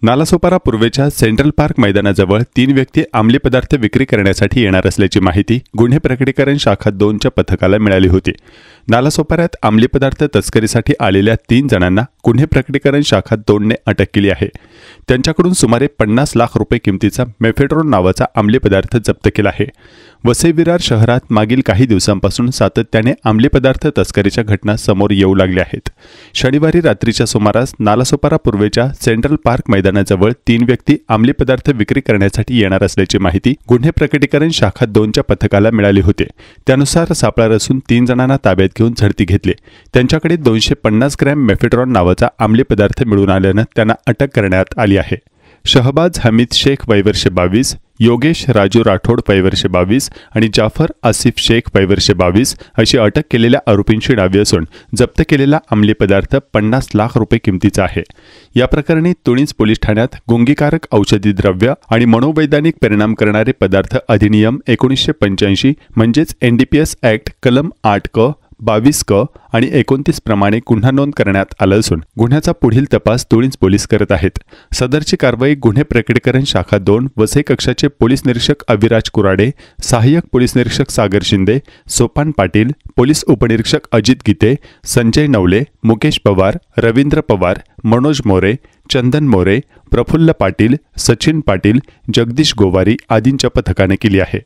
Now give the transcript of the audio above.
नालासोपारा पूर्वेच्या central park मैदानाजवळ 3 व्यक्ती अंमली पदार्थ विक्री करण्यासाठी येणार असल्याची माहिती गुन्हे प्रकटीकरण शाखा 2च्या पथकाला मिळाली होती। नालासोपाऱ्यात अंमली पदार्थ तस्करीसाठी आलेल्या 3 जणांना गुन्हे प्रकटीकरण शाखा 2ने अटक केली आहे। त्यांच्याकडून सुमारे 50 लाख रुपये किमतीचा मेफेड्रोन नावाचा अंमली पदार्थ जप्त केला आहे। वसई विरार शहरात मागील काही दिवसांपासून सातत्याने अंमली पदार्थ तस्करीच्या घटना समोर येऊ लागल्या आहेत। शनिवारी रात्रीच्या सुमारास नालासोपारा पूर्वेच्या सेंट्रल पार्क मैदानाजवळ 3 व्यक्ती अंमली पदार्थ विक्री करण्यासाठी येणार असल्याची माहिती गुन्हे प्रकटीकरण शाखा 2च्या पथकाला मिळाली होती। त्यानुसार सापळा रचून 3 जणांना ताब्यात घेऊन झडती घेतली। त्यांच्याकडे 250 ग्रॅम मेफेड्रॉन नावाचा अंमली पदार्थ मिळून आल्याने त्यांना अटक करण्यात आली आहे। शहबाज हमीद शेख वय वर्ष 22, योगेश राजू राठोड वय वर्ष 22 आणि जाफर आसिफ शेख वय वर्ष 22 अशी अटक केलेल्या आरोपींची नावे असून जप्त केलेला अंमली पदार्थ 50 लाख रुपये किमतीचा आहे। या प्रकरणी तुणीज पोलीस ठाण्यात गुंगीकारक औषधी द्रव्य आणि मनोवैज्ञानिक परिणाम करणारे पदार्थ अधिनियम 1985 म्हणजेच NDPS ॲक्ट कलम 8 क 22 क आणि 29 प्रमाणे गुन्हा नोंद करण्यात आला असून गुन्ह्याचा पुढील तपास तुणीज पोलीस करत आहेत। सदरची कारवाई गुन्हे प्रकटीकरण शाखा 2 वसई कक्षाचे पोलीस निरीक्षक अविराज कुराडे, सहाय्यक पोलीस निरीक्षक सागर शिंदे, सोपान पाटील, पोलीस उपनिरीक्षक अजित गीते, संजय नवले, मुकेश पवार, रवींद्र पवार, मनोज मोरे, चंदन मोरे, प्रफुल्ल पाटील, सचिन पाटील, जगदीश गोवारी आदींच्या पथकाने केली आहे।